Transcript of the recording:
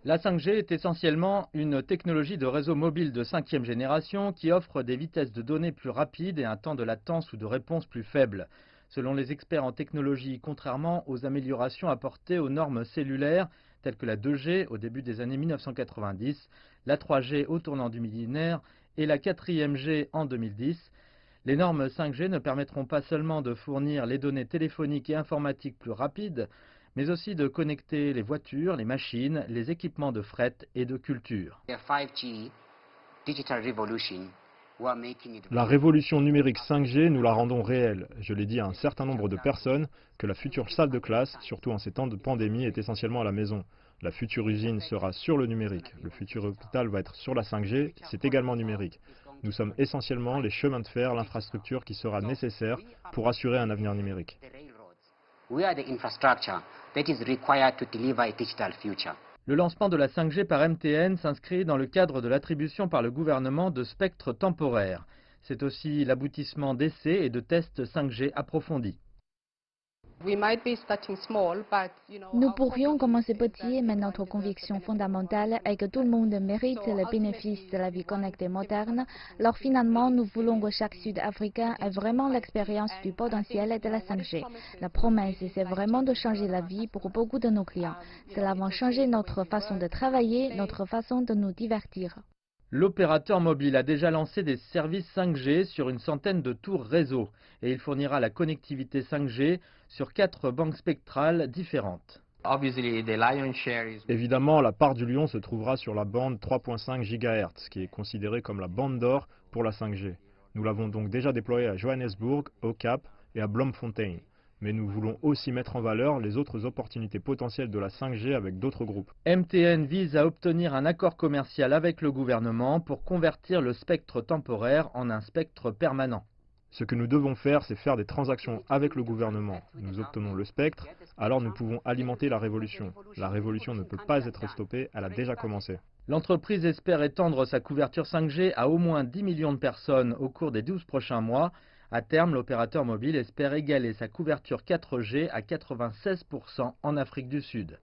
La 5G est essentiellement une technologie de réseau mobile de 5e génération qui offre des vitesses de données plus rapides et un temps de latence ou de réponse plus faible. Selon les experts en technologie, contrairement aux améliorations apportées aux normes cellulaires telles que la 2G au début des années 1990, la 3G au tournant du millénaire et la 4e G en 2010, les normes 5G ne permettront pas seulement de fournir les données téléphoniques et informatiques plus rapides, mais aussi de connecter les voitures, les machines, les équipements de fret et de culture. La révolution numérique 5G, nous la rendons réelle. Je l'ai dit à un certain nombre de personnes que la future salle de classe, surtout en ces temps de pandémie, est essentiellement à la maison. La future usine sera sur le numérique. Le futur hôpital va être sur la 5G, c'est également numérique. Nous sommes essentiellement les chemins de fer, l'infrastructure qui sera nécessaire pour assurer un avenir numérique. Le lancement de la 5G par MTN s'inscrit dans le cadre de l'attribution par le gouvernement de spectres temporaires. C'est aussi l'aboutissement d'essais et de tests 5G approfondis. Nous pourrions commencer petit, mais notre conviction fondamentale est que tout le monde mérite les bénéfices de la vie connectée moderne. Alors finalement, nous voulons que chaque Sud-Africain ait vraiment l'expérience du potentiel de la 5G. La promesse, c'est vraiment de changer la vie pour beaucoup de nos clients. Cela va changer notre façon de travailler, notre façon de nous divertir. L'opérateur mobile a déjà lancé des services 5G sur une centaine de tours réseau et il fournira la connectivité 5G sur 4 bandes spectrales différentes. Évidemment, la part du lion se trouvera sur la bande 3.5 GHz, qui est considérée comme la bande d'or pour la 5G. Nous l'avons donc déjà déployée à Johannesburg, au Cap et à Bloemfontein. Mais nous voulons aussi mettre en valeur les autres opportunités potentielles de la 5G avec d'autres groupes. MTN vise à obtenir un accord commercial avec le gouvernement pour convertir le spectre temporaire en un spectre permanent. Ce que nous devons faire, c'est faire des transactions avec le gouvernement. Nous obtenons le spectre, alors nous pouvons alimenter la révolution. La révolution ne peut pas être stoppée, elle a déjà commencé. L'entreprise espère étendre sa couverture 5G à au moins 10 millions de personnes au cours des 12 prochains mois. À terme, l'opérateur mobile espère égaler sa couverture 4G à 96% en Afrique du Sud.